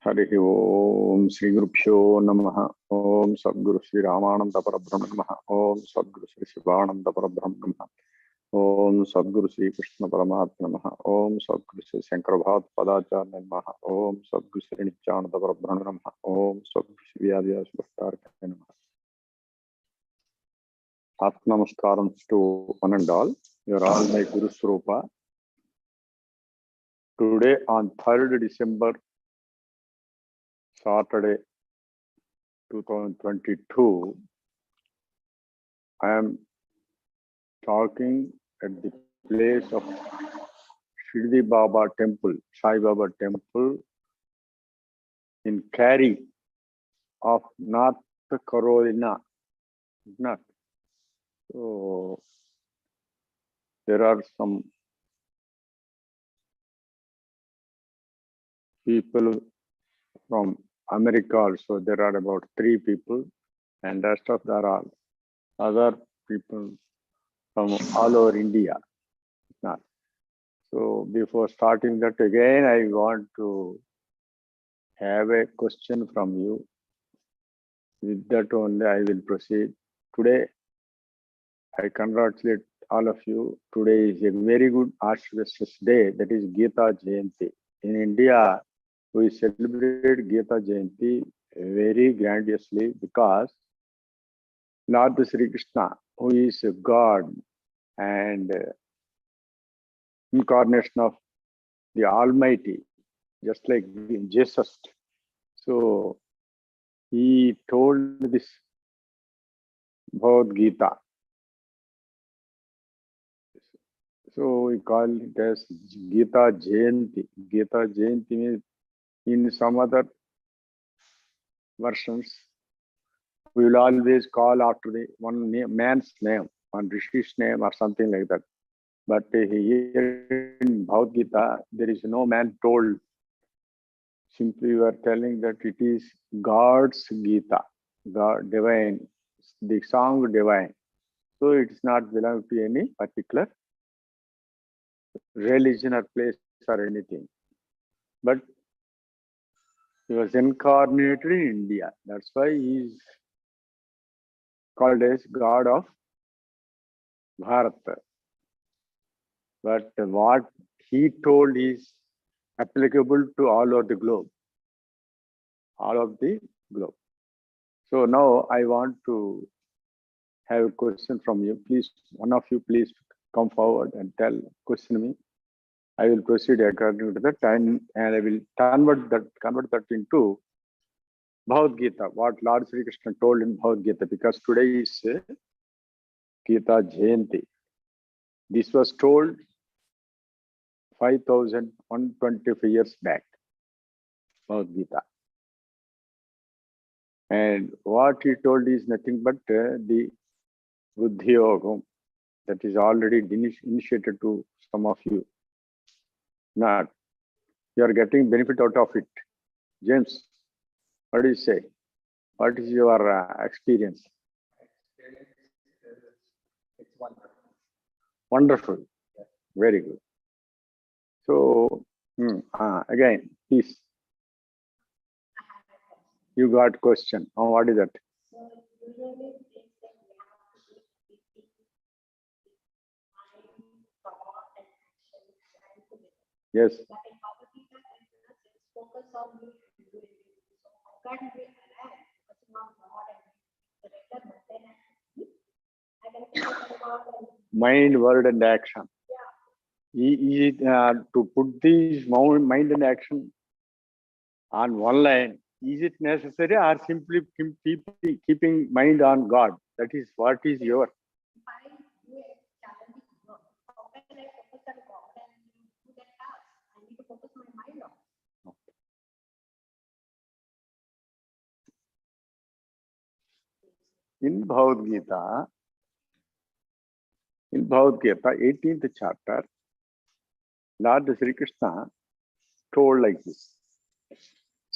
हरि ओम श्री गुरुभ्यो नमः। ओम सद्गुरु श्री रामानंद परब्रह्म नमः। ओम सद्गुरु श्री शिवानंद परब्रह्म नमः। ओम सद्गुरु श्री कृष्ण परमात्मा नमः। ओम सद्गुरु श्री शंकर भगवत पदाचार्य नमः। ओम सद्गुरु श्री नित्यानंद परब्रह्म नमः। ओम सद्गुरु श्री व्यास भट्टारकाय नमः। Atma Namaskaram to one and all. You are all my Guru Swarupa. Today on 3rd December, Saturday 2022, I am talking at the place of Shirdibaba temple, Sai Baba temple in Cary of North Carolina. Not. So there are some people from America also. There are about 3 people, and rest of there are other people from all over India. Not. So before starting that again, I want to have a question from you. With that only I will proceed. Today, I congratulate all of you. Today is a very good auspicious day, that is Gita Jayanti. In India, we celebrate Gita Jayanti very grandiously because Lord Sri Krishna, who is God and incarnation of the Almighty, just like Jesus. So he told this Bhagavad Gita. So we call it as Gita Jayanti. Gita Jayanti means in some other versions, we will always call after the one man's name, one Rishi's name or something like that. But here in Bhagavad Gita, there is no man told. Simply we are telling that it is God's Gita, God divine, the song divine. So it is not belong to any particular religion or place or anything. But he was incarnated in India. That's why he is called as God of Bharat. But what he told is applicable to all over the globe. All of the globe. So now I want to have a question from you. Please, one of you please come forward and question me. I will proceed according to the time, and I will convert that into Bhagavad Gita, what Lord Sri Krishna told in Bhagavad Gita, because today is Gita Jayanti. This was told 5,125 years back, Bhagavad Gita. And what he told is nothing but the Buddhiyogam that is already initiated to some of you. Not. You are getting benefit out of it. James, what do you say? What is your experience? It's wonderful. Wonderful. Yes. Very good. So, again, please. You got question. Oh, what is that? So usually it takes that we have to do mind, thought, and action and together. Yes. But in Bhagavad Gita, just focus on you and do it. So how can we align focusing on God and the regular mundane activity? I can focus on God and Mind, word, and action. yeah. To put these mind and action on one line, is it necessary or simply keeping mind on God? That is what is your. If I do a challenging work, how can I focus on God and do that task? I need to focus my mind on. In Bhagavad Gita, 18th chapter, Lord Sri Krishna told like this: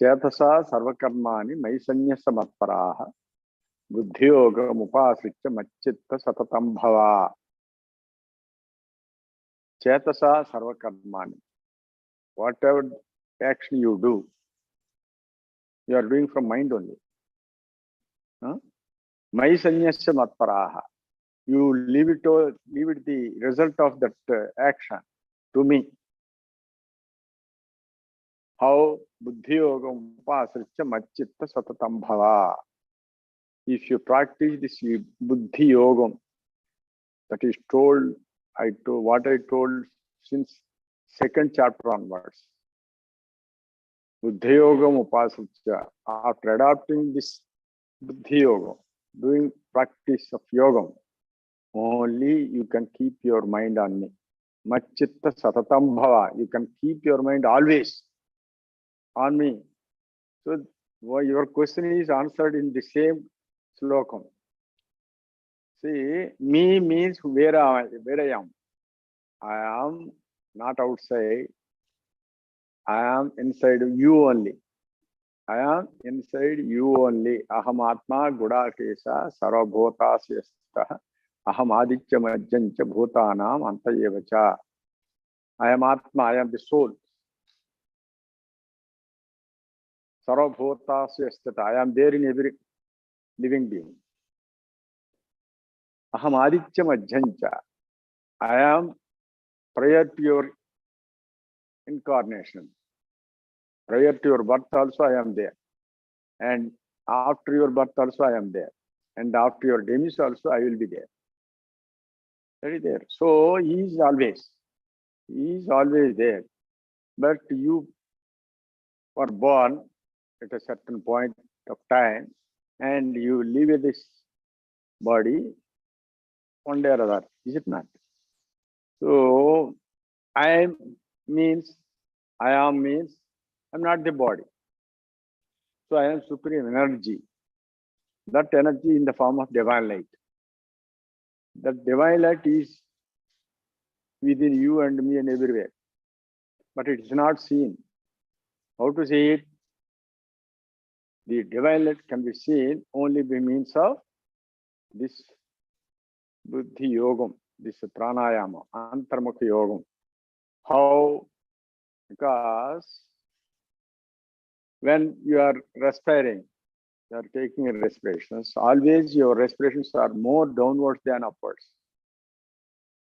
Chetasa sarvakarmani maisanyasa matparaha buddhiyogam upasritya macchitta satatam bhava. Chetasa sarvakarmani. Whatever action you do, You are doing from mind only. Mai sanyasya matparaha. You leave it the result of that action to me. How buddhi yogam upasritya macchitta satatam bhava. If you practice this buddhi yogam, that is told, what I told since second chapter onwards. Buddhi yogam upasritya. After adopting this buddhi yogam, doing practice of yogam, only you can keep your mind on me. Macchitta satatam bhava. You can keep your mind always on me. So your question is answered in the same slokam. See, me means where I am. I am not outside. I am inside you only. I am inside you only. Aham atma gudakesa sarvabhotasya aham aditya majjancha bhutanam antayevacha. I am atma, I am the soul. Sarvabhotasya I am there in every living being. Aham aditya majjancha. I am prior to your incarnation. Prior to your birth also I am there. And after your birth also I am there. And after your demise also I will be there. Very there. So he is always there. But you were born at a certain point of time and you leave this body one day or other. Is it not? So I means I'm not the body. So I am supreme energy. That energy in the form of divine light. That divine light is within you and me and everywhere. But it is not seen. How to see it? The divine light can be seen only by means of this buddhi yogam, this pranayama, antarmukha yogam. How? Because when you are respiring, you are taking respirations, always your respirations are more downwards than upwards.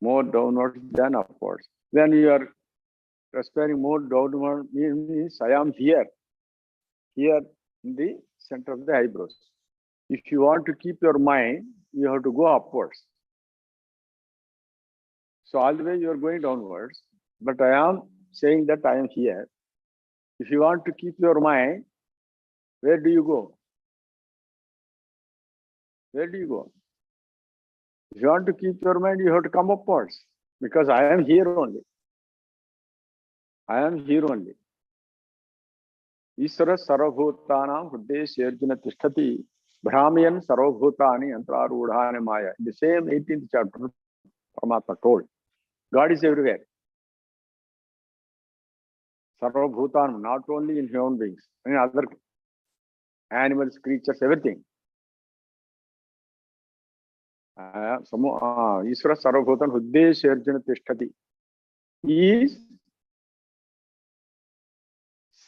More downwards than upwards. When you are respiring more downward, means I am here in the center of the eyebrows. If you want to keep your mind, you have to go upwards. So all the way you are going downwards, but I am saying that I am here. If you want to keep your mind, where do you go? Where do you go? If you want to keep your mind, you have to come upwards, because I am here only. I am here only. Isara sarvabhutanam hriddaya sherjuna tishtati brahmayan sarvabhutani antararudhane maya. In the same 18th chapter, Paramatma told, God is everywhere. Sarvabhutanam, not only in human beings, in other animals, creatures, everything. Isara sarvabhutan hriddaya sherjuna tishtati. He is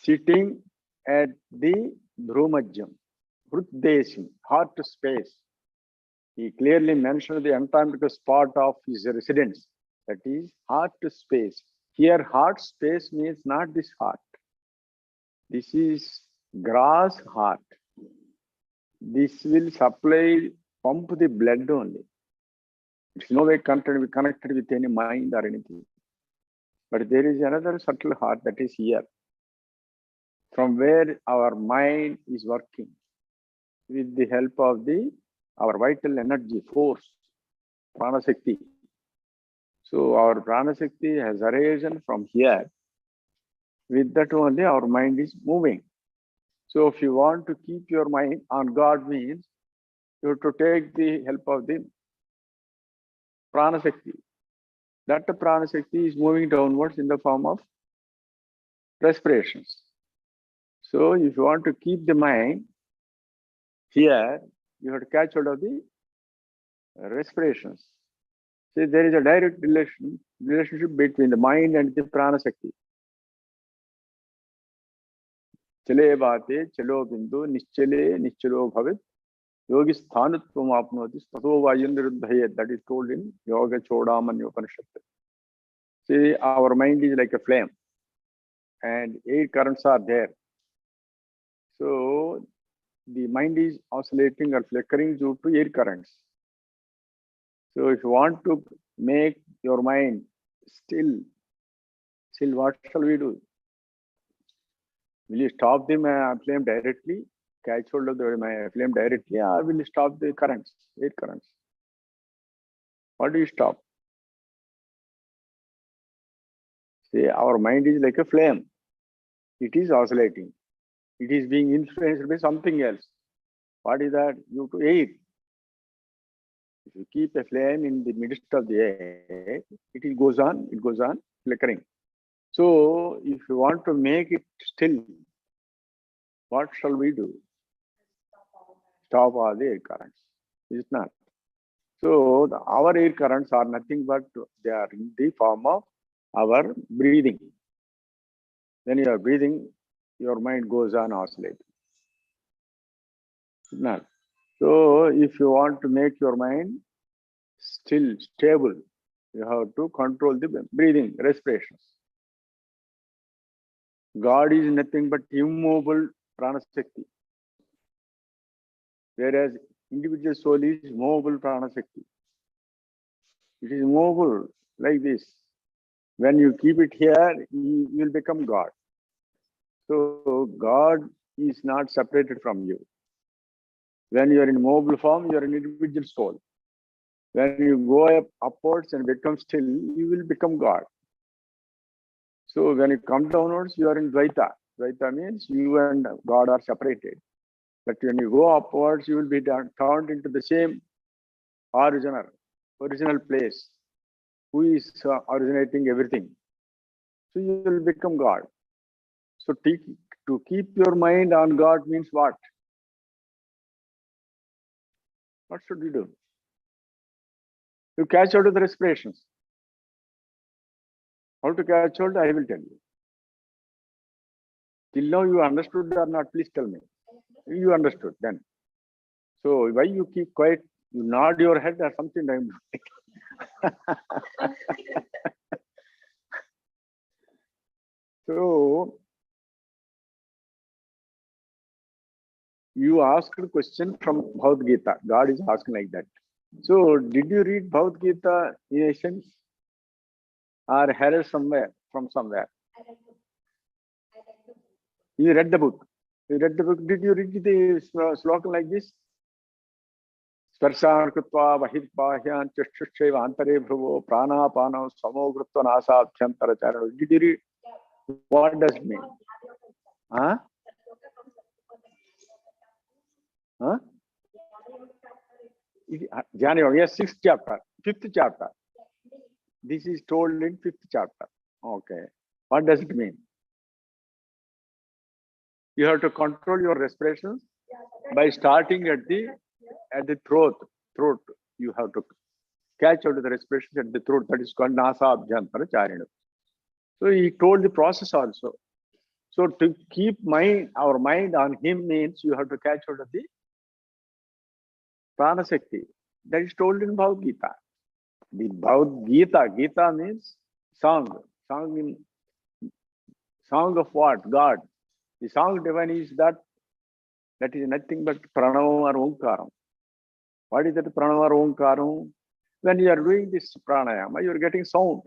sitting at the Dhrumajyam, Hruddesham, heart space. He clearly mentioned the antarmukha spot of his residence, that is heart space. Here, heart space means not this heart. This is grass heart. This will pump the blood only. It's no way connected with any mind or anything. But there is another subtle heart that is here, from where our mind is working with the help of our vital energy force, Pranashakti. So our Pranashakti has arisen from here. With that only our mind is moving. So if you want to keep your mind on God, means you have to take the help of the Pranashakti. That Pranashakti is moving downwards in the form of respirations. So if you want to keep the mind here, you have to catch hold of the respirations. See, there is a direct relationship between the mind and the Pranashakti. Chale bate, chalo bindu, nischale, nischalo bhavit. Yogi sthanutvam apnoti, tato vayan niruddhayet. That is told in Yoga Chodamanya Upanishad. See, our mind is like a flame, and 8 currents are there. So, the mind is oscillating or flickering due to 8 currents. So, if you want to make your mind still, what shall we do? Will you stop the flame directly, catch hold of the flame directly, or will you stop the currents, 8 currents? What do you stop? See, our mind is like a flame. It is oscillating. It is being influenced by something else. What is that? Due to air. If you keep a flame in the midst of the air, it goes on flickering. So, if you want to make it still, what shall we do? Stop all the air currents. Is it not? So, our air currents are nothing but they are in the form of our breathing. When you are breathing, your mind goes on oscillating. Is it not? So, if you want to make your mind still, stable, you have to control the breathing, respirations. God is nothing but immovable pranashakti, whereas individual soul is movable pranashakti. It is movable like this. When you keep it here, you will become God. So God is not separated from you. When you are in mobile form, you are an individual soul. When you go up upwards and become still, you will become God. So when you come downwards, you are in Dvaita. Dvaita means you and God are separated. But when you go upwards, you will be turned into the same original place, who is originating everything. So you will become God. So to keep your mind on God means what? What should we do? You catch hold of the respirations. How to catch hold, I will tell you. Till now you understood or not, please tell me. You understood then. So why you keep quiet? You nod your head or something. So you asked a question from Bhagavad Gita. God is asking like that. So did you read Bhagavad Gita in essence? Or heard from somewhere? You read the book. You read the book. Did you read the slogan like this? Sparshan krutva vahid bahyan chashtusheva antare bhruvo pranapano samo krutva nasabhyantara charano. Did you read? What does it mean? Huh? Huh? January, yes, 6th chapter, 5th chapter. This is told in 5th chapter. Okay. What does it mean? You have to control your respirations by starting at the throat. You have to catch out of the respirations at the throat. That is called nasa abhyantara charina. So he told the process also. So to keep our mind on him means you have to catch out of the pranashakti. That is told in Bhagavad Gita. The Bhagavad Gita means song. Song of what? God. The song divine is that is nothing but pranava or omkaram. What is that pranava or omkaram? When you are doing this pranayama, you are getting sound.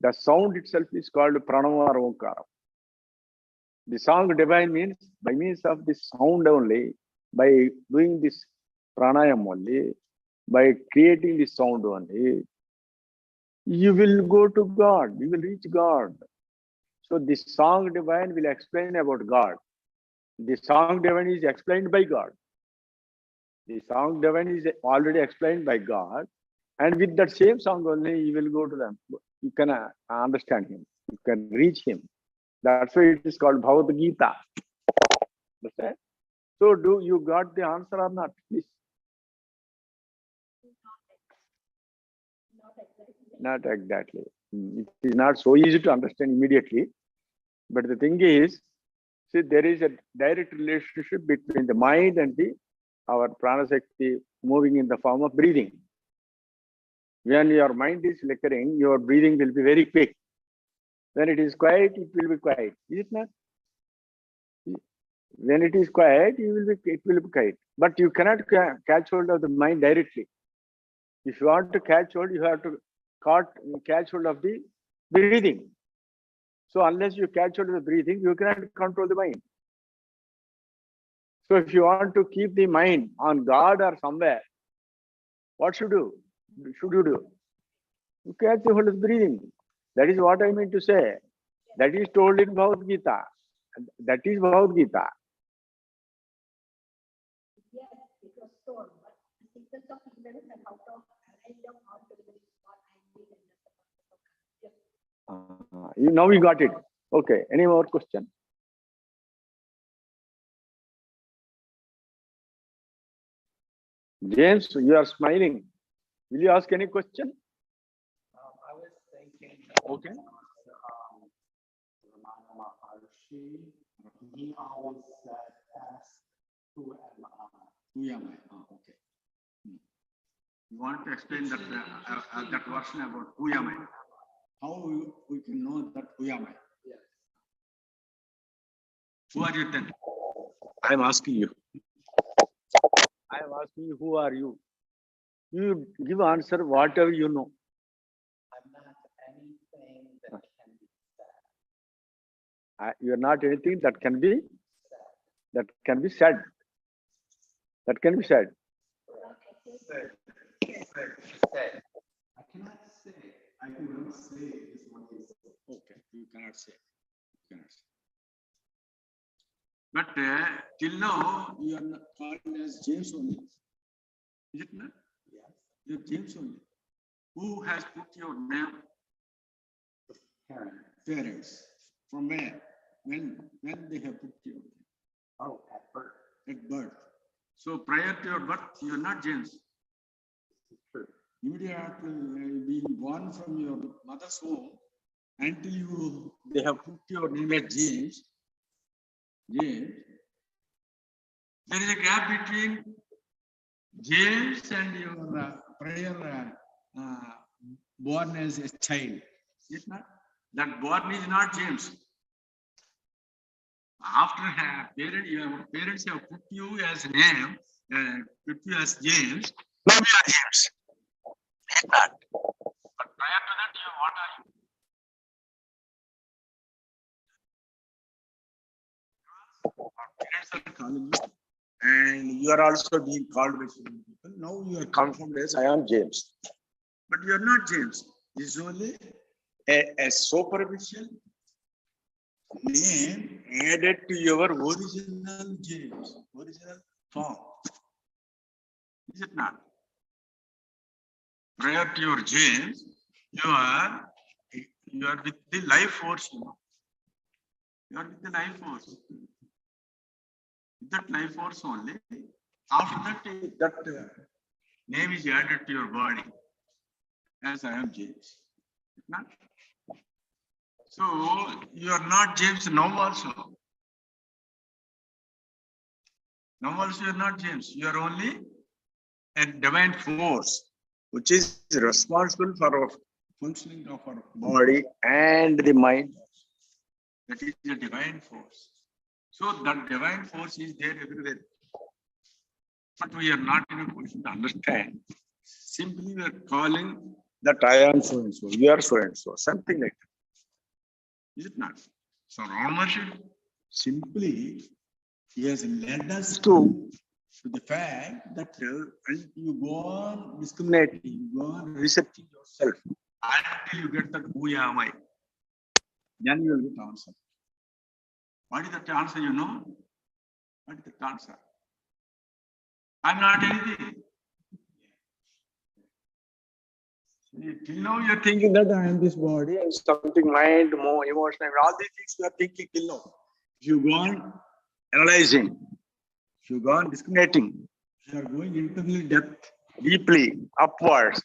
The sound itself is called pranava or omkaram. The song divine means by means of this sound only, by doing this pranayama only, by creating this sound only, you will go to God, you will reach God. So this song divine will explain about God. The song divine is explained by God. The song divine is already explained by God. And with that same song only, you will go to them. You can understand him. You can reach him. That's why it is called Bhagavad Gita. Understand? So do you got the answer or not? Please. Not exactly. It is not so easy to understand immediately. But the thing is, See, there is a direct relationship between the mind and our prana shakti moving in the form of breathing. When your mind is flickering, your breathing will be very quick. When it is quiet, it will be quiet. Is it not? When it is quiet, it will be quiet. But you cannot catch hold of the mind directly. If you want to catch hold, you have to catch hold of the breathing. So unless you catch hold of the breathing, you cannot control the mind. So if you want to keep the mind on God or somewhere, what should you do? You catch hold of the breathing. That is what I mean to say. That is told in Bhagavad Gita. That is Bhagavad Gita. Yes, it was told, but the sequence of events and how to align them all together is what I did in the purpose of yes. Now you got it. Okay. Any more question? James, you are smiling. Will you ask any question? I was thinking. Okay. Ramana Maharshi, he always said, "Ask who am I?" Who am I? Oh, okay. You want to explain that version about who am I? How we can know that who am I? Yes. Who are you then? I am asking you. I am asking you, who are you? You give answer whatever you know. I'm not anything that can be said. You are not anything that can be said. That can be said. Said. I cannot say. I cannot say is what he said. Okay, you cannot say. You cannot say. But till now, you are not called as James only. Is it not? Yes. You are James only. Who has put your name? Parents. Parents. From where? When they have put you? Oh, at birth. At birth. So prior to your birth, you are not James. This is true. Immediately after being born from your mother's womb, until they have put your name as James, there is a gap between James and your prior born as a child. Is it not? That born is not James. After your parents have put you as name, put you as James, now you are James. Is it not? But prior to that, what are you? Parents are calling you, and you are also being called by so many people. Now you are confirmed as I am James. But you are not James. This is only a superficial name added to your original James, original form. Is it not? Prior to your James, you are with the life force. You are with the life force. With that life force only. After that, name is added to your body as I am James. Not? So you are not James now also. Now also you are not James. You are only a divine force which is responsible for our functioning of our body and the mind. That is a divine force. So that divine force is there everywhere. But we are not in a position to understand. Simply we are calling that I am so and so, you are so and so, something like that. Is it not? So Ramanuja simply he has led us to the fact that you go on discriminating, you go on researching yourself until you get that who am I. Then you will get answer. What is that answer you know? What is that answer? I'm not anything. Till now you are thinking that I am this body and something mind, more emotional, all these things you are thinking till now. If you go on analyzing, if you go on discriminating, if you are going internally depth, deeply, upwards,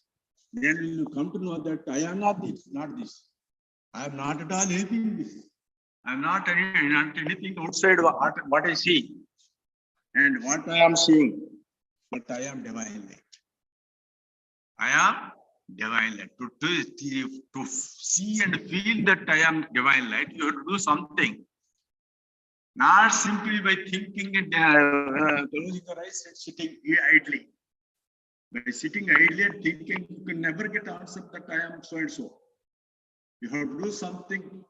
then you come to know that I am not this, not this. I am not at all anything this. I'm not anything outside what I see and what I am seeing, but I am divine light. I am divine light. To see and feel that I am divine light, you have to do something. Not simply by thinking and closing your eyes and sitting idly. By sitting idly and thinking, you can never get answer that I am so and so. You have to do something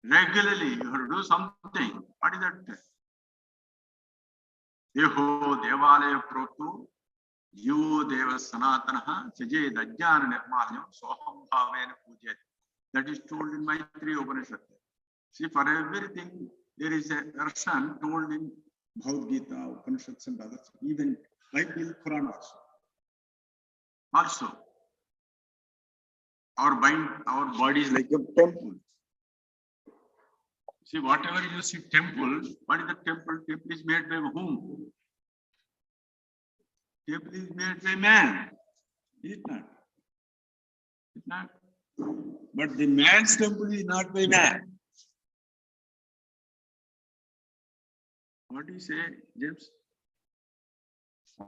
regularly. You have to do something. What is that? Deho devalaya proto yo deva sanatanaha saje dajjana nirmalyam soham bhavena pujet. That is told in Maitri Upanishad. See, for everything, there is a version told in Bhagavad Gita, Upanishads and others, even Bible, Quran also. Our body is like a temple. See, whatever you see temple, what is the temple? Temple is made by whom? Temple is made by man. Is it not? Is it not? But the man's temple is not by man. What do you say, James?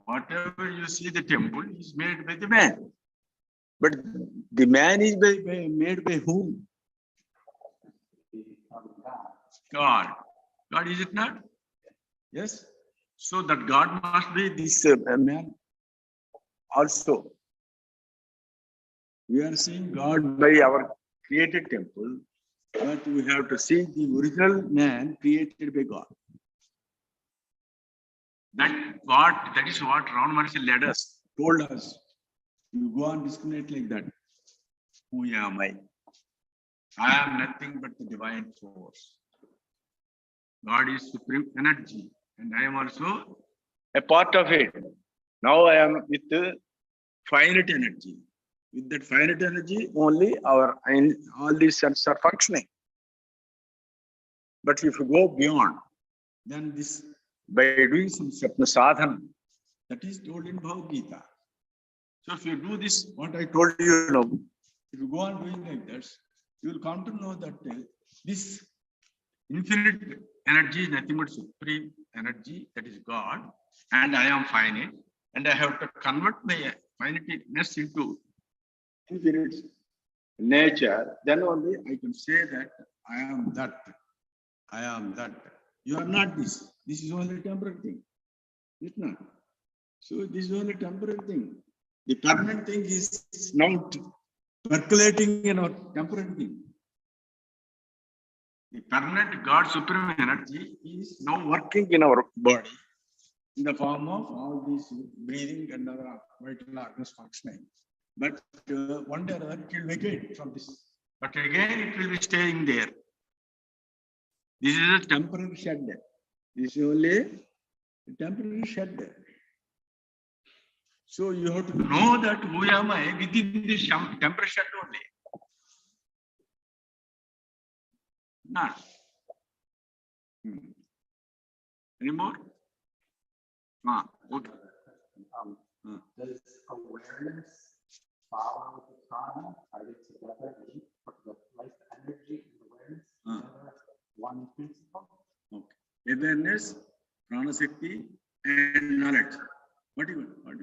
Whatever you see the temple is made by the man. But the man is made by whom? God. God, is it not? Yes. So that God must be this man also. We are seeing God by our created temple, but we have to see the original man created by God. That is what Ravana Maharshi led us, told us. You go on discriminate like that. Who am I? I am nothing but the divine force. God is supreme energy, and I am also a part of it. Now I am with the finite energy. With that finite energy, only all these cells are functioning. But if you go beyond, then this by doing some sadhana, that is told in Bhagavad Gita. So if you do this, what I told you now, if you go on doing like this, you will come to know that this infinite energy is nothing but supreme energy, that is God, and I am finite, and I have to convert my finiteness into infinite nature. Then only I can say that I am that. I am that. You are not this. This is only a temporary thing. It's not. So this is only a temporary thing. The permanent thing is now percolating in our temporary thing. The permanent God supreme energy is now working in our body in the form of all these breathing and other vital organs functioning. But one day or other it will vacate from this. But again it will be staying there. This is a temporary shed. This is only a temporary shed. So you have to know that who am I within this temporary shed only. Not. Any more? Okay. Does awareness follow the prana? Are they together? The life energy and awareness together, one principle? Okay. Awareness, prana shakti, and knowledge. What do you want?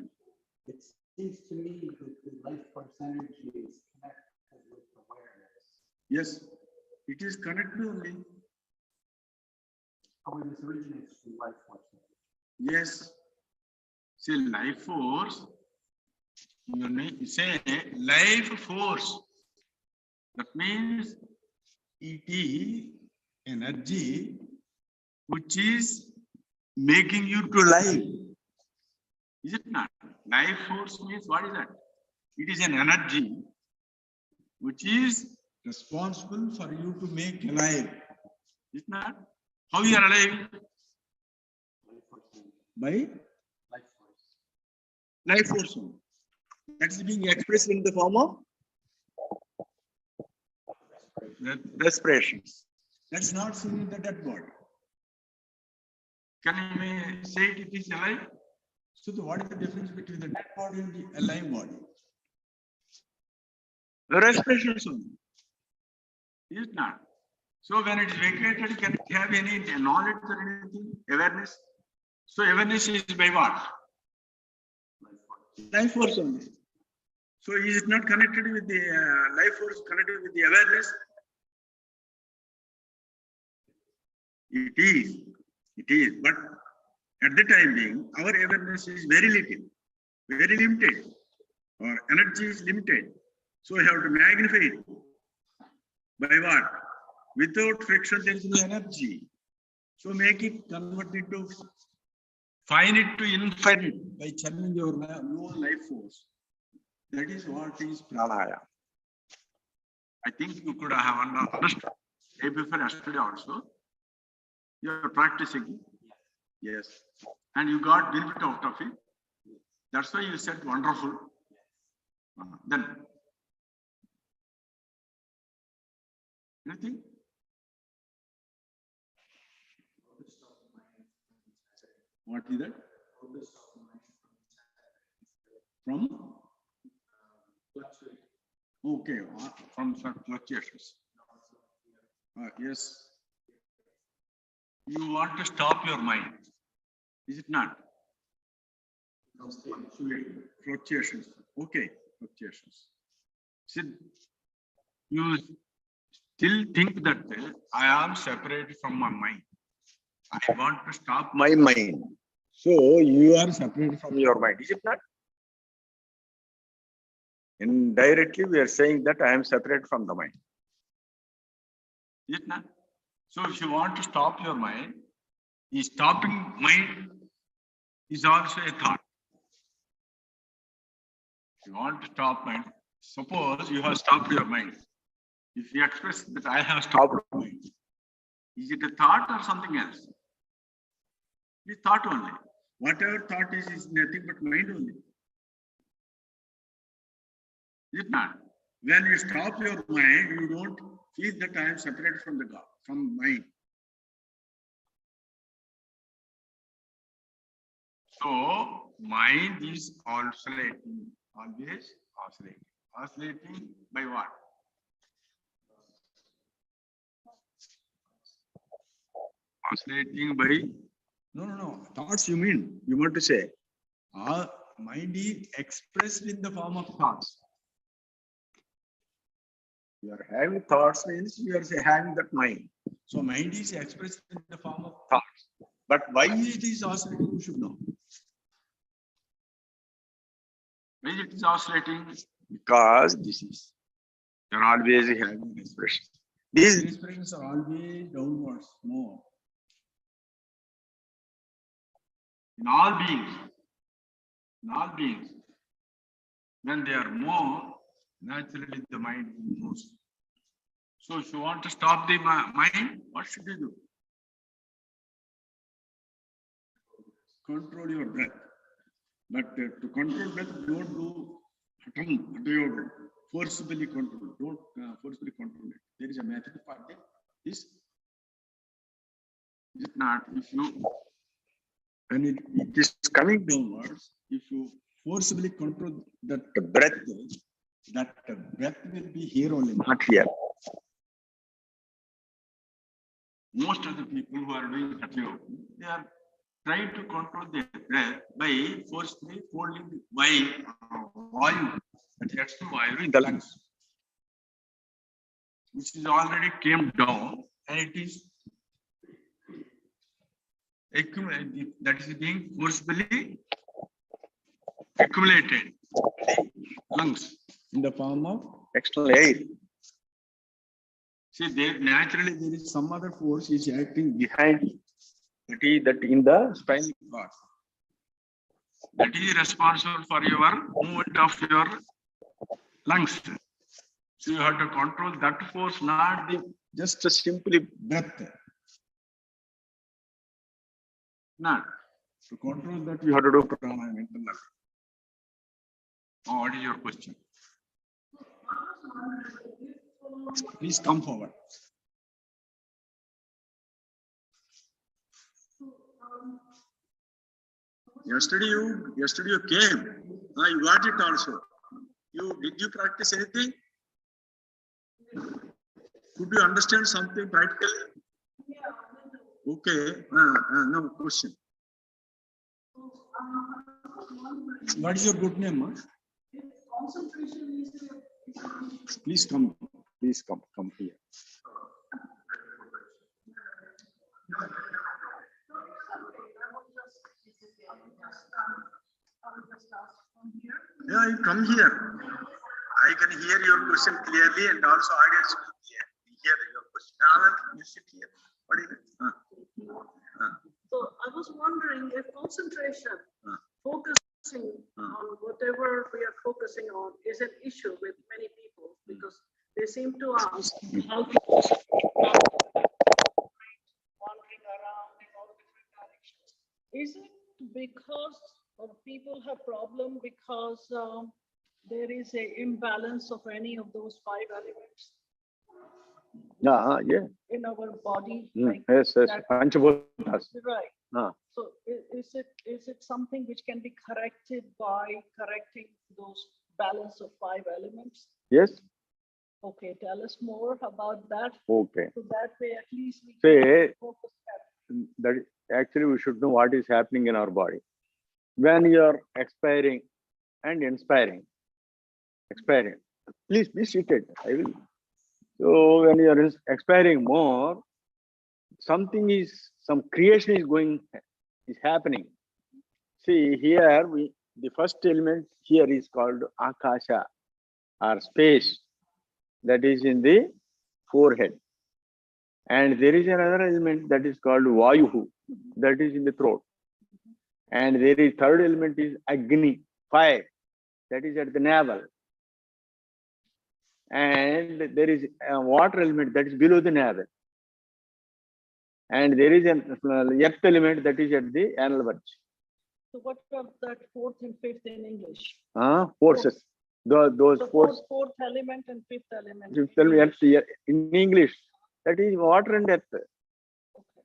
It seems to me that the life force energy is connected with awareness. Yes, it is connected only. Awareness originates from life force energy. Yes. See, life force, you say life force. That means it is energy which is making you to live. Is it not? Life force means what is that? It is an energy which is responsible for you to make alive. Is it not? How you are alive? By life force. That is being expressed in the form of respirations. That's not seen in the dead body. Can you say it is alive? So what is the difference between the dead body and the alive body? The respirations only. Is it not? So when it is vacated, can it have any knowledge or anything? Awareness? So awareness is by what? Life force only. So is it not connected with the life force, connected with the awareness? It is. It is. But at the time being, our awareness is very little, very limited. Our energy is limited. So we have to magnify it. By what? Without friction, there is no energy. So make it convert it to finite to infinite by channeling your own life force. That is what is pranayama. I think you could have understood. Day before yesterday also, you are practicing. Yes. And you got benefit out of it. That's why you said wonderful. Then, anything? What is that? From? Okay, from fluctuations. Yes. You want to stop your mind, is it not? Fluctuations. Okay, fluctuations. See, you still think that I am separate from my mind. I want to stop my mind. So you are separate from your mind, is it not? Indirectly, we are saying that I am separate from the mind. Is it not? So if you want to stop your mind, the stopping mind is also a thought. If you want to stop mind, suppose you have stopped your mind. If you express that I have stopped mind, is it a thought or something else? It is thought only. Whatever thought is nothing but mind only. Is it not? When you stop your mind, you don't feel that I am separated from the God, from mind. So mind is oscillating, always oscillating. Oscillating by what? Oscillating by no. Thoughts you mean? You want to say? Mind is expressed in the form of thoughts. You are having thoughts means you are having that mind. So mind is expressed in the form of thoughts. But why it is oscillating, you should know. Why it is oscillating? Because this is, you are always having expressions. These expressions are always downwards, more. In all beings, when they are more, naturally the mind moves. So if you want to stop the mind, what should you do? Control your breath. But to control breath, don't do forcibly control. Don't forcibly control it. There is a method for that. This is not. If you, when it is coming downwards, if you forcibly control that breath will be here only, not here. Most of the people who are doing Hatha, they are trying to control their breath by forcefully holding the volume, that extra volume in the lungs, which is already came down and it is accumulated, that is being forcefully accumulated lungs in the form of external air. See, naturally there is some other force is acting behind it. That in the spinal cord. That is responsible for your movement of your lungs. So you have to control that force, not the just simply breath. Not to control that you have to do pranayama internally. Oh, what is your question? Please come forward. Yesterday you came. You got it also. Did you practice anything? Could you understand something practically? Okay. No question. What is your good name, ma? Please come. Please come. Come here. Yeah, you come here. I can hear your question clearly, and also audience will hear your question. Now you sit here. What is it? So I was wondering if concentration, focusing on whatever we are focusing on is an issue with many people because they seem to ask how to wandering around in all different directions. Is it because people have problem because there is a imbalance of any of those 5 elements Yeah. in our body? Yes. that- Panchabhutas. Right. Ah. So is it something which can be corrected by correcting those balance of 5 elements? Yes. Okay, tell us more about that. Okay. So that way at least we Say can focus that actually we should know what is happening in our body. When you are expiring and inspiring, please be seated. I will. So when you are expiring more, some creation is happening. See here, the first element here is called akasha or space, that is in the forehead. And there is another element that is called vayuhu, that is in the throat. And there is third element is agni, fire, that is at the navel. And there is a water element that is below the navel. And there is an earth element that is at the anal verge. So what are that 4th and 5th in English? Forces. Those The forces. 4th element and 5th element. Fifth element in English, that is water and earth. Okay.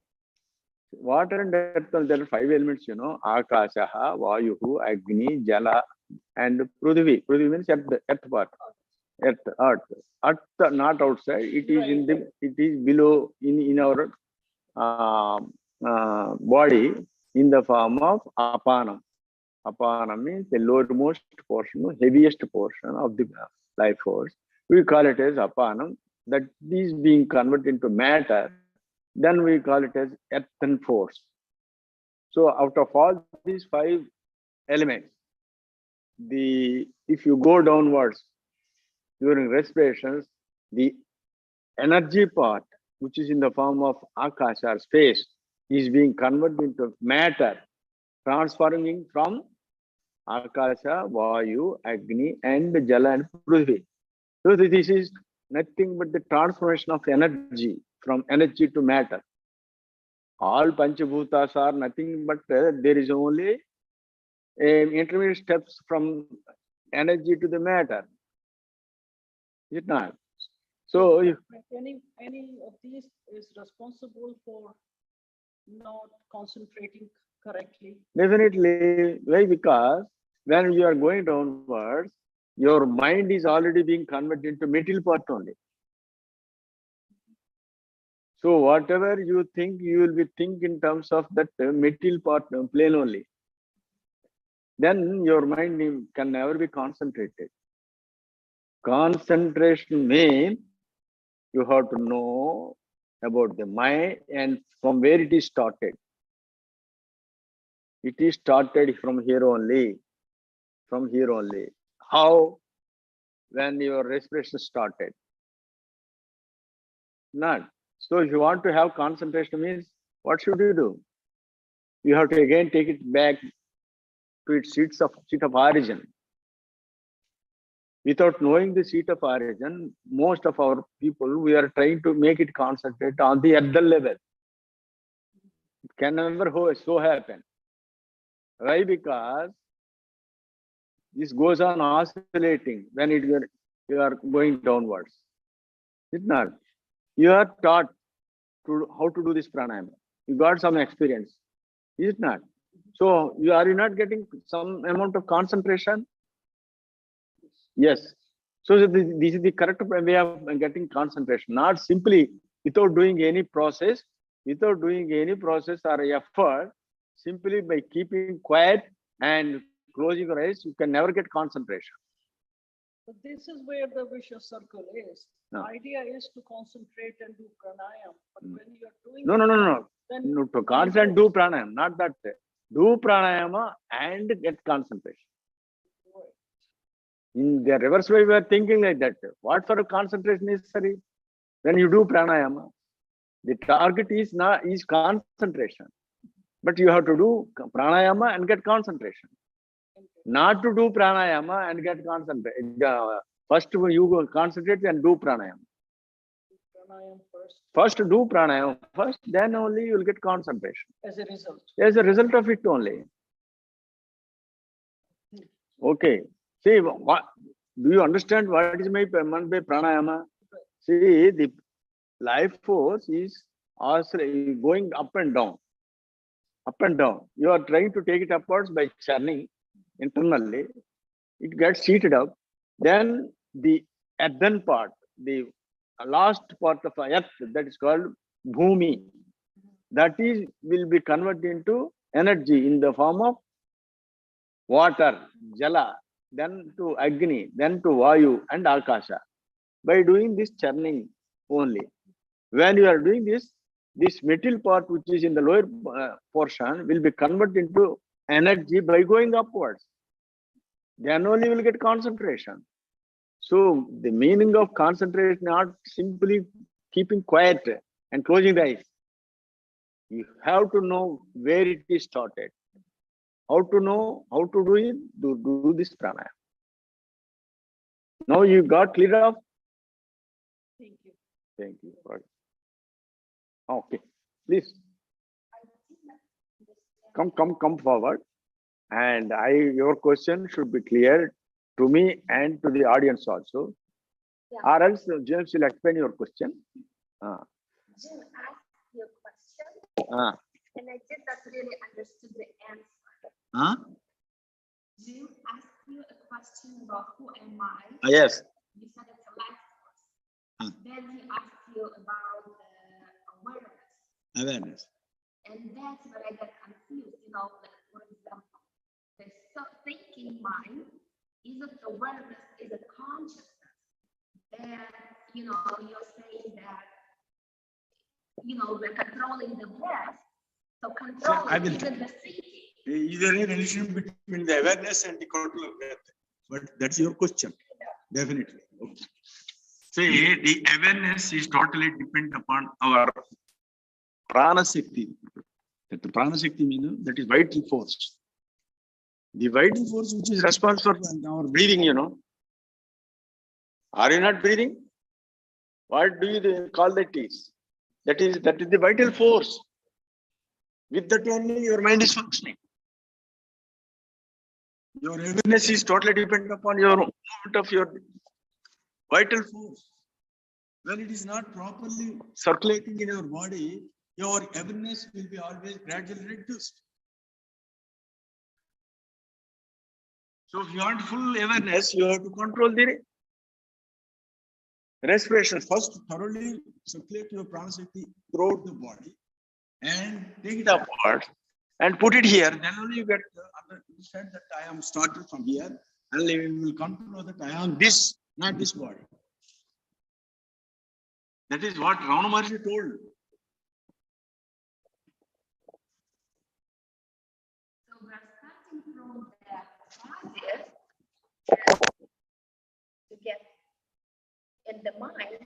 Water and earth, there are 5 elements, Akashaha, Vayuhu, Agni, Jala, and Prithvi. Prithvi means earth part. Earth, not outside. It is Right. it is below in our body in the form of apanam. Apanam means the lowermost portion, heaviest portion of the life force. We call it as apanam. That is being converted into matter. Then we call it as earthen force. So out of all these 5 elements, if you go downwards during respirations, the energy part, which is in the form of akasha or space, is being converted into matter, transforming from akasha, vayu, agni, and jala and prithvi. So this is nothing but the transformation of energy from energy to matter. All panchabhutas are nothing but there is only intermediate steps from energy to the matter. Is it not? So if any of these is responsible for not concentrating correctly? definitely, why? Because when you are going downwards, your mind is already being converted into material part only. So whatever you think, you will be think in terms of that material part plane only. Then your mind can never be concentrated. Concentration means you have to know about the mind and from where it is started. It is started from here only. From here only. How? When your respiration started. Not. So if you want to have concentration means, what should you do? You have to again take it back to its seat of origin. Without knowing the seat of origin, most of our people, we are trying to make it concentrate on the other level. It can never so happen. Why? Because this goes on oscillating when you are going downwards. It's not. You are taught how to do this pranayama. You got some experience. Is it not? So are you not getting some amount of concentration? Yes. So this is the correct way of getting concentration, not simply without doing any process, or effort, simply by keeping quiet and closing your eyes, you can never get concentration. But this is where the vicious circle is. The No. idea is to concentrate and do pranayam. But when you're doing No. then No, to concentrate, do pranayama, not that. Do pranayama and get concentration. In the reverse way, we are thinking like that. What sort of concentration is necessary? When you do pranayama, the target is concentration. But you have to do pranayama and get concentration. Not to do pranayama and get concentration. First you go concentrate and do pranayama. pranayam first First do pranayama first, then only you will get concentration. as a result. As a result of it only. Okay. See, what do you understand what is meant by pranayama? See, the life force is also going up and down. Up and down. You are trying to take it upwards by churning internally. It gets heated up. Then the earthen part, the last part of earth, that is called bhumi, that is will be converted into energy in the form of water, jala, then to agni, then to vayu and akasha. By doing this churning only. When you are doing this metal part which is in the lower portion will be converted into energy by going upwards. Then only you will get concentration. So the meaning of concentration not simply keeping quiet and closing the eyes. You have to know where it is started. How to know how to do it? Do this pranayama. Now you got clear of? Thank you. Thank you. Okay, please come forward. And your question should be clear to me and to the audience also. Yeah. Or else James will explain your question. Jim asked you a question, and I did not really understood the answer. Jim asked you a question about who am I? Yes. You said it's a life force. Then he asked you about Awareness. and that's where I got confused. Like for example, the thinking mind isn't awareness, is a consciousness. And you're saying that we're controlling the breath. So controlling isn't the thinking. Is there a relation between the awareness and the control of breath? But that's your question. Definitely. Okay. See, the awareness is totally dependent upon our prana shakti. That the prana shakti means that is vital force. The vital force which is responsible for our breathing, Are you not breathing? What do you call that is? That is the vital force. With that only your mind is functioning. Your awareness is totally dependent upon your movement of your vital force. When it is not properly circulating in your body, your awareness will be always gradually reduced. So if you want full awareness, you have to control the respiration. First, thoroughly circulate your prana shakti throughout the body and take it upward and put it here. Then only you get understand that I am started from here, and you will come to know that I am this, not this body. That is what Ramana Maharshi told. So we're starting from the positive to get in the mind,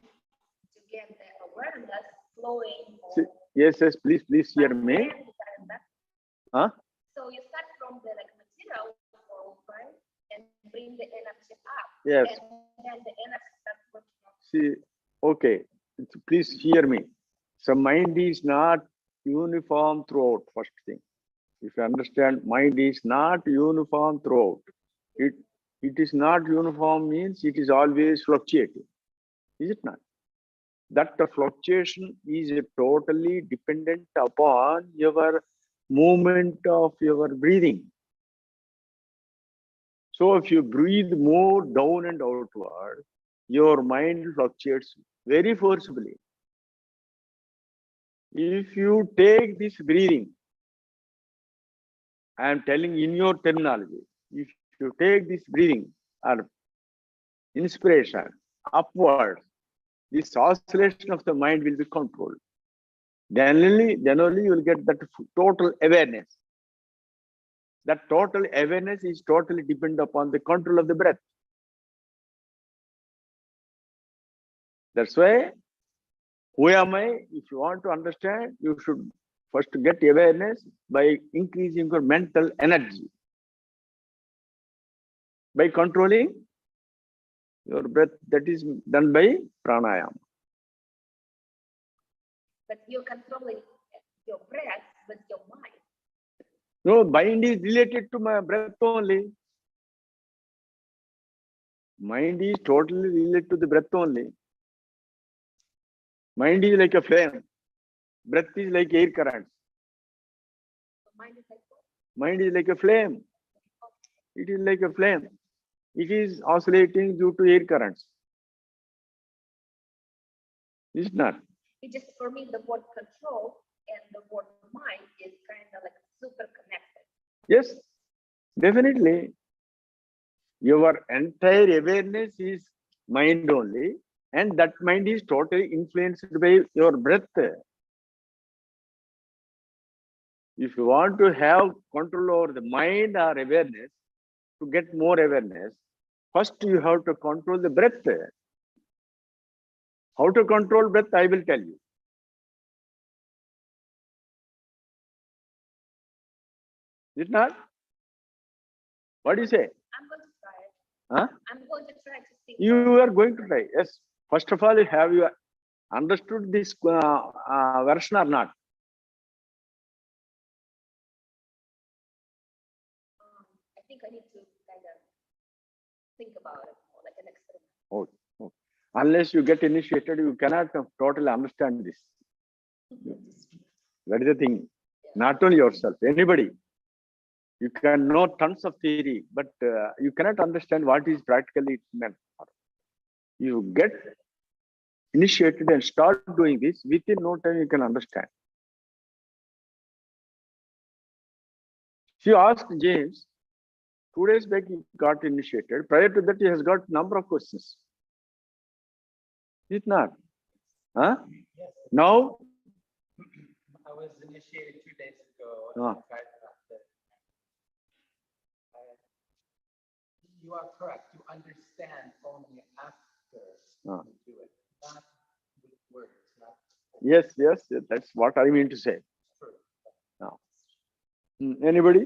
to get the awareness flowing. Yes, please hear me. Huh? So you start from the material world, right? And bring the energy up. Yes. And then the energy starts working. See, okay. Please hear me. So mind is not uniform throughout, first thing. If you understand, mind is not uniform throughout. It is not uniform means it is always fluctuating. Is it not? That the fluctuation is totally dependent upon your movement of your breathing. So if you breathe more down and outward, your mind fluctuates very forcibly. If you take this breathing, I am telling in your terminology, if you take this breathing or inspiration upward, this oscillation of the mind will be controlled. Then only you will get that total awareness. That total awareness is totally dependent upon the control of the breath. That's why, who am I? If you want to understand, you should first get awareness by increasing your mental energy. By controlling your breath, that is done by pranayama. But you're controlling your breath with your mind. No, mind is related to my breath only. Mind is totally related to the breath only. Mind is like a flame. Breath is like air currents. Mind is like what? Mind is like a flame. It is like a flame. It is oscillating due to air currents. It's not. It just, for me, the word control and the word mind is kind of like super connected. Yes, definitely. Your entire awareness is mind only, and that mind is totally influenced by your breath. If you want to have control over the mind or awareness, to get more awareness, first you have to control the breath. How to control breath, I will tell you. Is it not? What do you say? I'm going to try it. Huh? I'm going to try to see. You are going to try. Yes. First of all, have you understood this version or not? I think I need to kind of think about it more like an experiment. Oh. Unless you get initiated, you cannot totally understand this. That is the thing. Not only yourself, anybody. You can know tons of theory, but you cannot understand what is practically meant. You get initiated and start doing this, within no time you can understand. She asked James, 2 days back he got initiated. Prior to that, he has got number of questions. Is it not? Huh? Yes, Now, I was initiated 2 days ago. Ah. You are correct. You understand only after Ah. you do it, not with words. yes, that's what I mean to say. True. Now, anybody?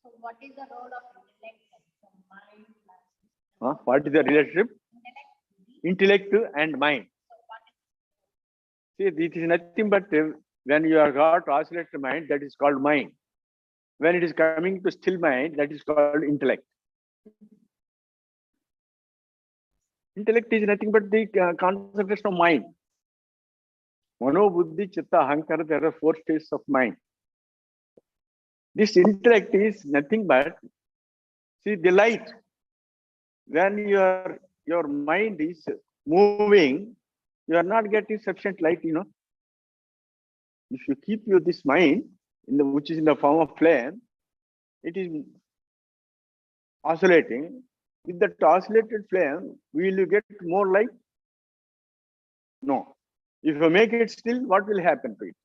So what is the role of intellect and mind? What is the relationship? Intellect and mind. See, this is nothing but when you have got oscillated mind, that is called mind. When it is coming to still mind, that is called intellect. Intellect is nothing but the concentration of mind. Mano, buddhi, chitta, ahankara, there are 4 stages of mind. This intellect is nothing but, see, the light. When your mind is moving, you are not getting sufficient light, If you keep this mind, which is in the form of flame, it is oscillating. With that oscillated flame, will you get more light? No. If you make it still, what will happen to it?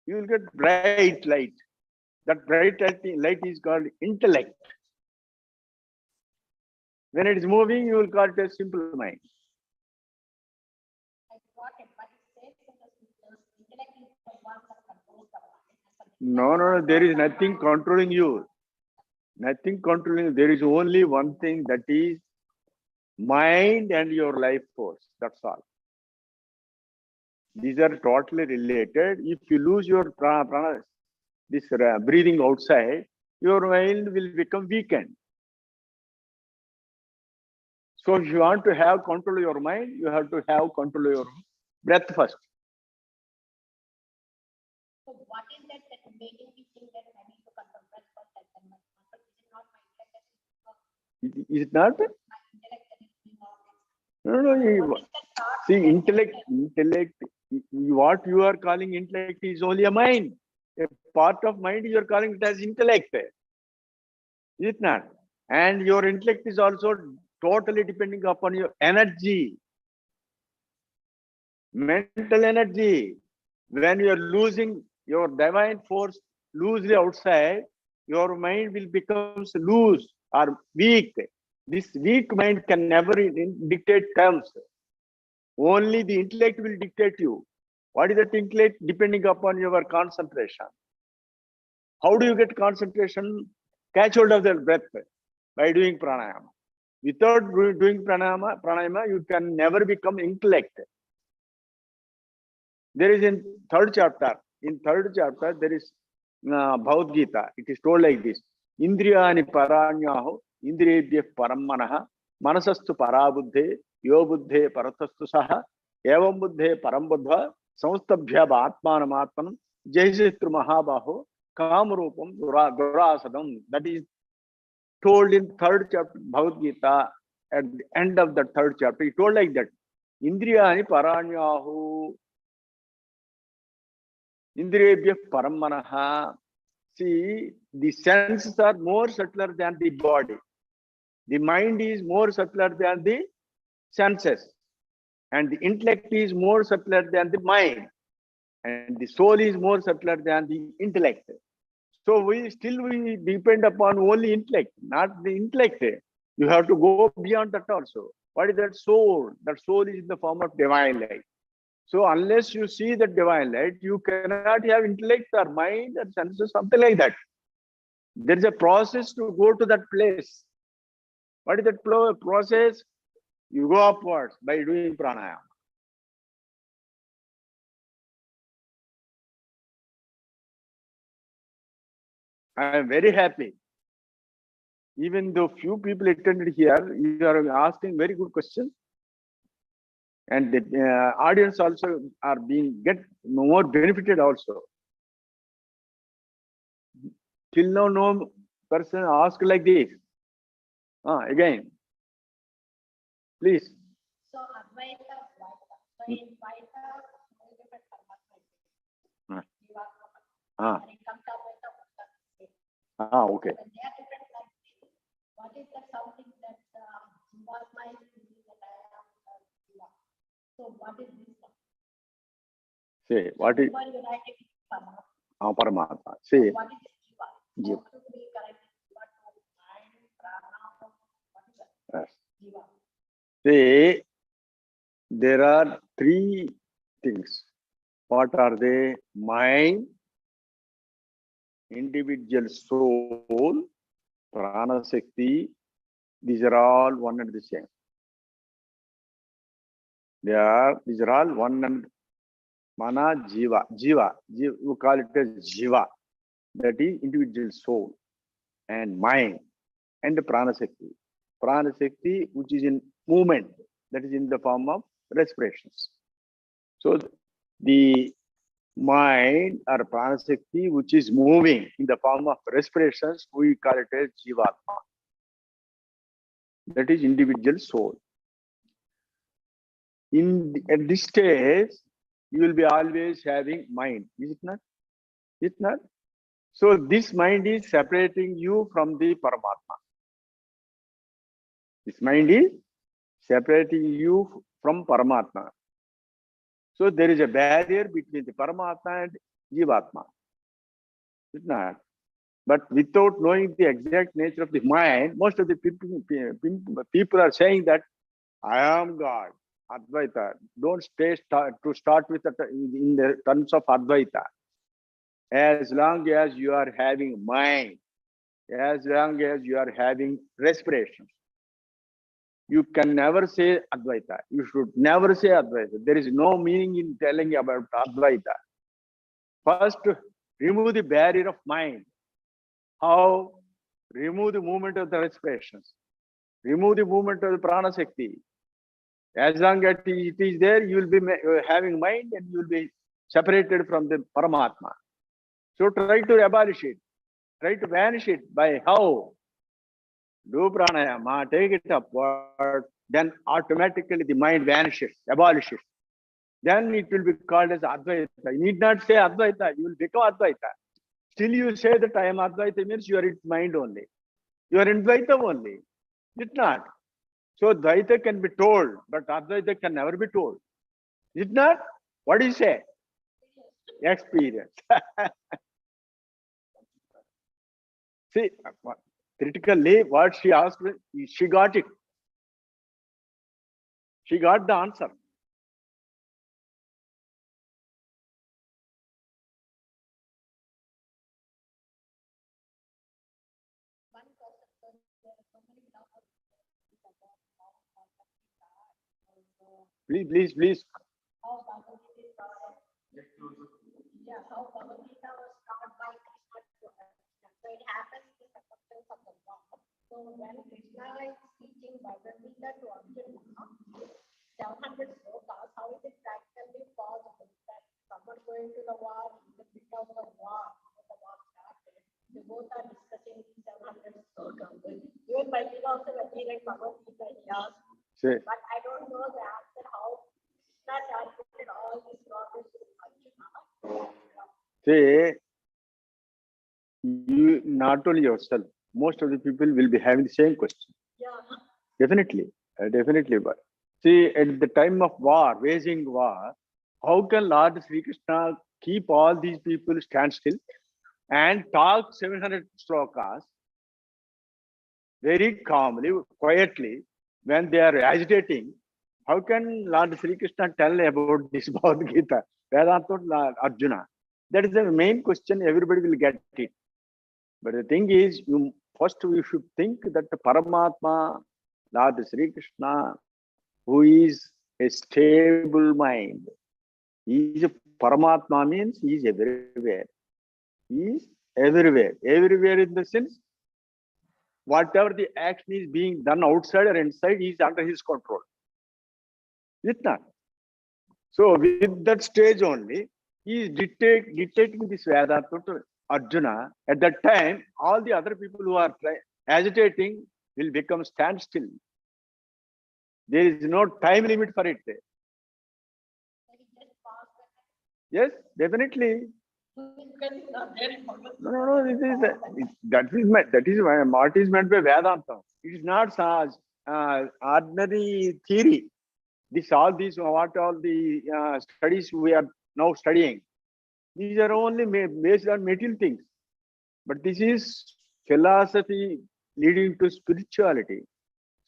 You will get bright light. That bright light is called intellect. When it is moving, you will call it a simple mind. I got it, but it says that the intellect is the one that controls the mind. No, there is nothing controlling you. Nothing controlling you. There is only one thing, that is mind and your life force. That's all. These are totally related. If you lose your prana, this breathing outside, your mind will become weakened. So if you want to have control of your mind, you have to have control of your breath first. So what is that making me think that I need to control breath first and then my control? Is it not my Is it not? No. See, intellect, what you are calling intellect is only a mind. A part of mind you are calling it as intellect. Is it not? And your intellect is also totally depending upon your energy, mental energy. When you are losing your divine force loosely outside, your mind will become loose or weak. This weak mind can never dictate terms. Only the intellect will dictate you. What is that intellect? Depending upon your concentration. How do you get concentration? Catch hold of the breath by doing pranayama. Without doing pranayama, you can never become intellect. There is in third chapter. In third chapter, there is Bhagavad Gita. It is told like this: Indriyani paranyaho, indriyebhyah param manaha, manasastu parabuddhe, yo buddhe paratastu saha, evam buddhe param buddha, samstabhya atmanam atmanam, jaisitru mahabaho, kamarupam durasadam. That is told in third chapter Bhagavad Gita. At the end of the third chapter, he told like that: Indriyani paranyaho, indriyebhyah param manaha. See, the senses are more subtler than the body. The mind is more subtler than the senses. And the intellect is more subtler than the mind. And the soul is more subtler than the intellect. So we depend upon only intellect, not the intellect. You have to go beyond that also. What is that soul? That soul is in the form of divine light. So unless you see the divine light, you cannot have intellect or mind or senses, something like that. There is a process to go to that place. What is that process? You go upwards by doing pranayama. I am very happy. Even though few people attended here, you are asking very good questions. And the audience also are get more benefited also. Till now, no person asked like this. Again, please. So Advaita, so in Vaita, different Paramatma. And it comes to Advaita. Okay. And they are different like this. What is the something that Jivatma is thinking that I am Jiva? So what is this one? Say, what is united with Paramatma. Paramatma? Say, what is Jiva? Jiva. How to be connected to what? Mind, prana, what is that? Yes. Jiva. Say, there are three things. What are they? Mind, individual soul, prana shakti. These are all one and the same. These are all one and mana jiva. Jiva. We call it as jiva. That is individual soul and mind and the prana shakti. Prana shakti, which is in movement, that is in the form of respirations. So the mind or prana shakti, which is moving in the form of respirations, we call it as jivatma. That is individual soul. At this stage, you will be always having mind. Is it not? Is it not? So this mind is separating you from the Paramatma. This mind is separating you from Paramatma. So there is a barrier between the Paramatma and Jivatma. Is it not? But without knowing the exact nature of the mind, most of the people are saying that I am God, Advaita. Don't start with in the terms of Advaita. As long as you are having mind, as long as you are having respiration, you can never say Advaita. You should never say Advaita. There is no meaning in telling about Advaita. First, remove the barrier of mind. How? Remove the movement of the respirations. Remove the movement of the prana shakti. As long as it is there, you will be having mind and you will be separated from the Paramatma. So try to abolish it. Try to vanish it by how? do pranayama, take it upward, then automatically the mind vanishes, abolishes. Then it will be called as Advaita. You need not say Advaita, you will become Advaita. Still you say that I am Advaita means you are in mind only. You are in Dvaita only. It's not. So Dvaita can be told, but Advaita can never be told. Is it not? What do you say? Experience. See, critically, what she asked, she got it. She got the answer. One person, so there are so many numbers about Please. how Bhagavad Gita started. Yeah, how Bhagavad Gita was taught by Krishna to Arjuna. So it happens in the circumstance of the war. So when Krishna is teaching Bhagavad Gita to Arjuna, 700 slokas, how is it practically possible that someone going to the war, even because of war, when the war started, they both are discussing 700 slokas. Even by also when he read Bhagavad Gita, he asked, Say, but I don't know the answer how Krishna translated all these knowledge to Arjuna. say, you not only yourself, most of the people will be having the same question. Yeah. Definitely, definitely. But see, at the time of war, waging war, how can Lord Sri Krishna keep all these people stand still and talk 700 slokas very calmly, quietly, when they are agitating? How can Lord Sri Krishna tell about this Bhagavad Gita, Vedanta Arjuna? That is the main question. Everybody will get it. But the thing is, first we should think that the Paramatma, Lord Sri Krishna, who is a stable mind, he is a Paramatma means he is everywhere. He is everywhere. Everywhere in the sense, whatever the action is being done outside or inside, he is under his control. Is it not? So with that stage only, he is dictating this Vedanta to Arjuna. At that time, all the other people who are agitating will become standstill. There is no time limit for it. Yes, definitely. No. That is what is meant by Vedanta. It is not ordinary theory. All the studies we are now studying, these are only based on material things. But this is philosophy leading to spirituality.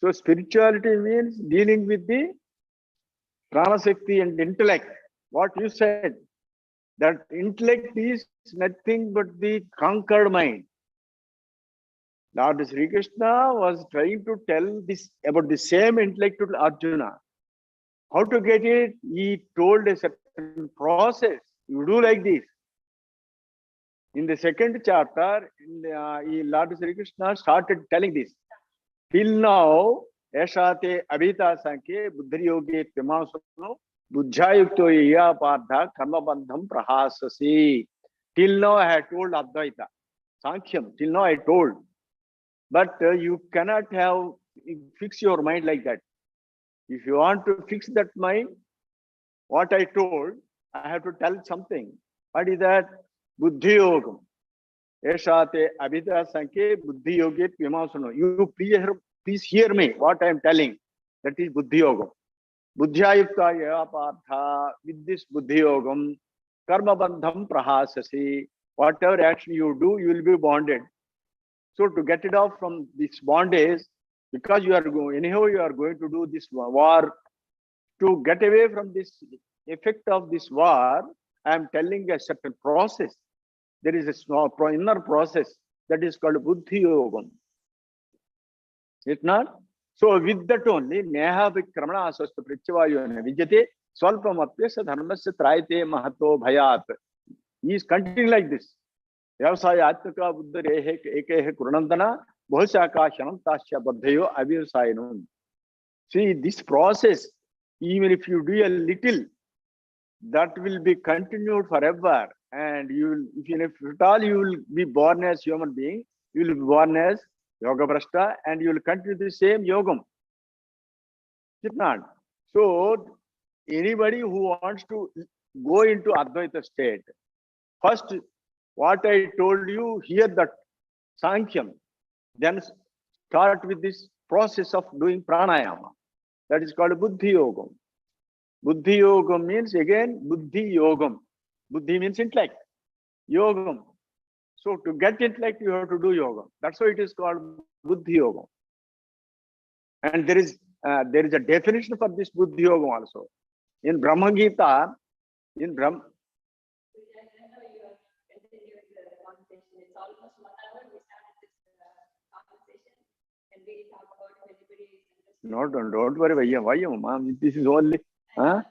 So spirituality means dealing with the pranashakti and intellect. What you said, that intellect is nothing but the conquered mind. Lord Sri Krishna was trying to tell this about the same intellect to Arjuna. How to get it? He told a certain process. You do like this. In the second chapter, Lord Sri Krishna started telling this. Till now, Yashate Abhita Sanke Buddhyoge Pimasano Buddhayukto Iya Partha Karma Bandham Prahasasi. Till now I had told Advaita, Sankhyam, till now I told. But you cannot fix your mind like that. If you want to fix that mind, what I told, I have to tell something. What is that? Buddhi Yogam. Eshate Abhita Sanke Buddhi Yoget Vimasano. You please hear me, what I am telling. That is Buddhi Yogam. Buddhyayukta Yaya Partha. With this Buddhi Yogam, Karma Bandham Prahasasi. Whatever action you do, you will be bonded. So to get it off from this bondage, because you are going to do this war, to get away from this effect of this war, I am telling a certain process. There is a small inner process that is called Buddhi Yogam. It's not? So with that only, Neha Vikramana Aswasta Prichavayo Vijate Swalpamapyasa Dharmasya Traite Mahato Bhayat. He is continuing like this. Vyavasaya Atmaka Buddha Ekehe Kurunandana Bhosaka Shanantasya Baddhayo Avirsayanum. See, this process, even if you do a little, that will be continued forever. And you will, if at all you will be born as human being, you will be born as yoga brashta, and you will continue the same yogam. Is it not? So anybody who wants to go into Advaita state, first what I told you, hear that Sankhya, then start with this process of doing pranayama. That is called Buddhi Yogam. Buddhi Yogam means again Buddhi Yogam. Buddhi means intellect. Yogam. So to get intellect, you have to do yoga. That's why it is called Buddhi Yogam. And there is a definition for this Buddhi Yogam also. In Brahma Gita, in Brahma. It's almost 1 hour. We started this conversation and we talk about if anybody is interested. No, don't worry, Vaya, ma'am. This is only. Huh?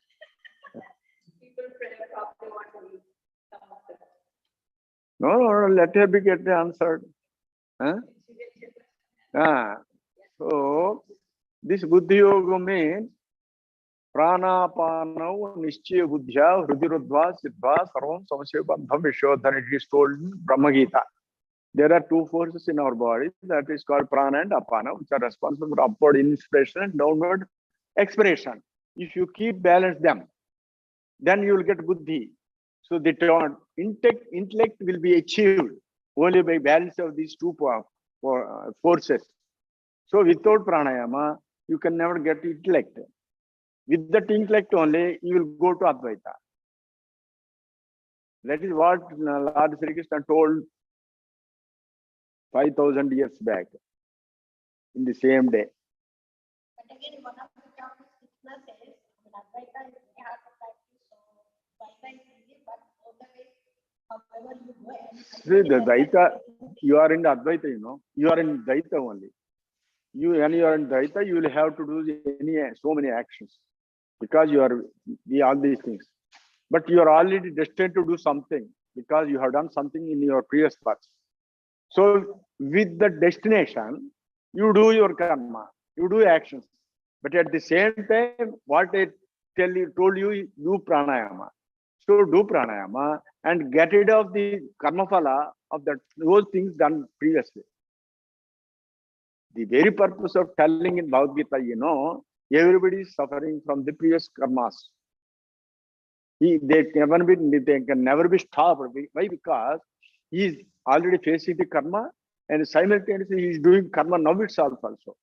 People probably want to come up with. No, let her be get answered. Huh? So this Buddhi Yoga means prana panau nishchaya buddhya hridirudva siddha sarvam samasya bandham vishodhana. It is told in Brahma Gita. There are two forces in our body that is called prana and apana, which are responsible for upward inspiration and downward expiration. If you keep balance them, then you will get buddhi. So the intellect will be achieved only by balance of these two forces. So without pranayama, you can never get intellect. With that intellect only, you will go to Advaita. That is what Lord Sri Krishna told 5,000 years back in the same day. But again, one of the topics Krishna says, Advaita is very hard to practice, so Advaita is easy, but otherwise, however you go and See, the Dvaita, you are in the Advaita, you are in Dvaita only. When you are in Dvaita, you will have to do so many actions because you are all these things. But you are already destined to do something because you have done something in your previous births. So with the destination, you do your karma, you do actions. But at the same time, what I told you, do pranayama. So do pranayama and get rid of the karma phala of those things done previously. The very purpose of telling in Bhagavad Gita, everybody is suffering from the previous karmas. They can never be stopped. Why? Because he is already facing the karma and simultaneously he is doing karma now itself also.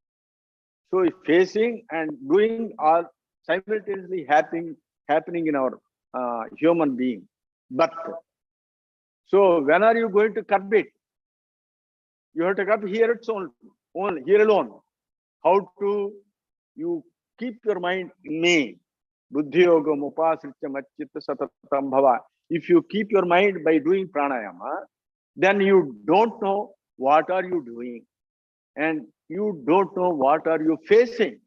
So facing and doing are simultaneously happening in our human being. But so when are you going to curb it? You have to curb here its own here alone. How to you keep your mind in me? Buddhi yogam upasritya macchitta satatam bhava. If you keep your mind by doing pranayama, then you don't know what are you doing and you don't know what are you facing.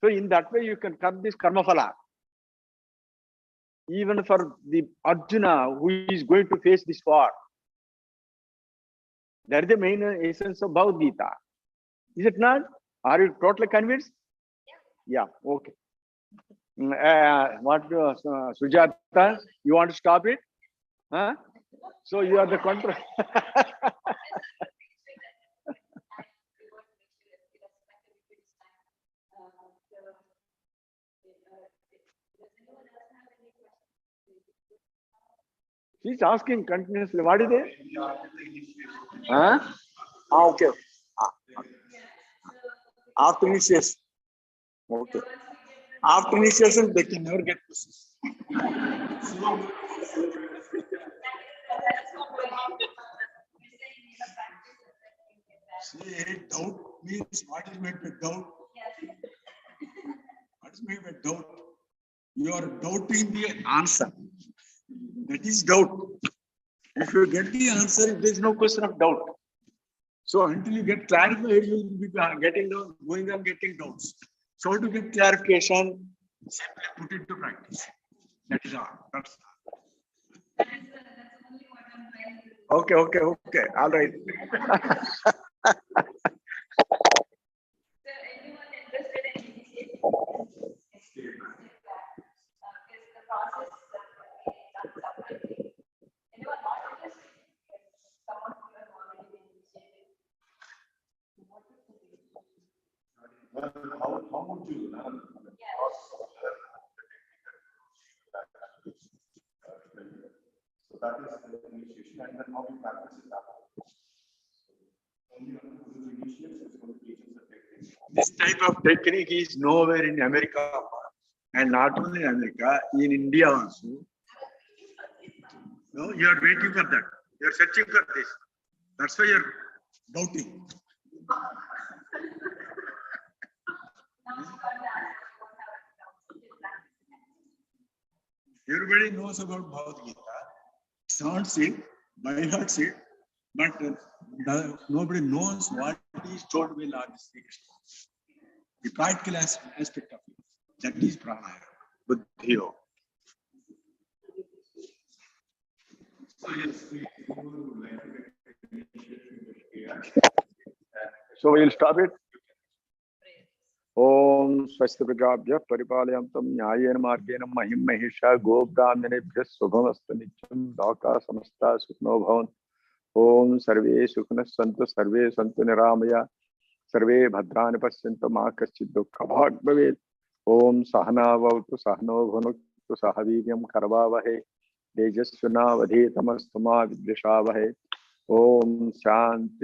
So in that way you can curb this karma phala. Even for the Arjuna who is going to face this war. That is the main essence of Bhagavad Gita. Is it not? Are you totally convinced? Yeah, okay. What Sujata, you want to stop it? Huh? So you are the control. She's asking continuously, what is it? Huh? Okay. After initiation. Okay. After initiation, they can never get questions. See, doubt means what is meant by doubt? What is meant by doubt? You are doubting the answer. That is doubt. If you get the answer, there is no question of doubt. So until you get clarified, you will be going on getting doubts. So to get clarification, simply put it to practice. That is all. That's all. Okay. All right. How would you learn? So that is the initiation, and then how you practice it after. Only one who initiates is going to teach us the technique. This type of technique is nowhere in America, and not only in America, in India also. No, you are waiting for that. You are searching for this. That's why you are doubting. Everybody knows about Bhagavad Gita, sounds it, by heart it, but nobody knows what is told by Lord Sri Krishna. The practical aspect of it, that is pranayama, buddhi yoga. So we'll stop it. Om Swasti Prajabhya Paripalayamtam Nyayena Margena Mahim Mahisha Gopdamenebhya Subhamastu Nityam Loka Samasta Sukhno Bhavan. Om Sarve Sukhna Santu Sarve Santu Niramaya Sarve Bhadrani Pasyantu Ma Kaschid Dukkha Bhag Bhavet. Om Sahana Vavtu Sahano Bhunuktu Sahaviryam Karvavahe Tejasvina Vadhetamastu Ma Vidvishavahe. Om Shanti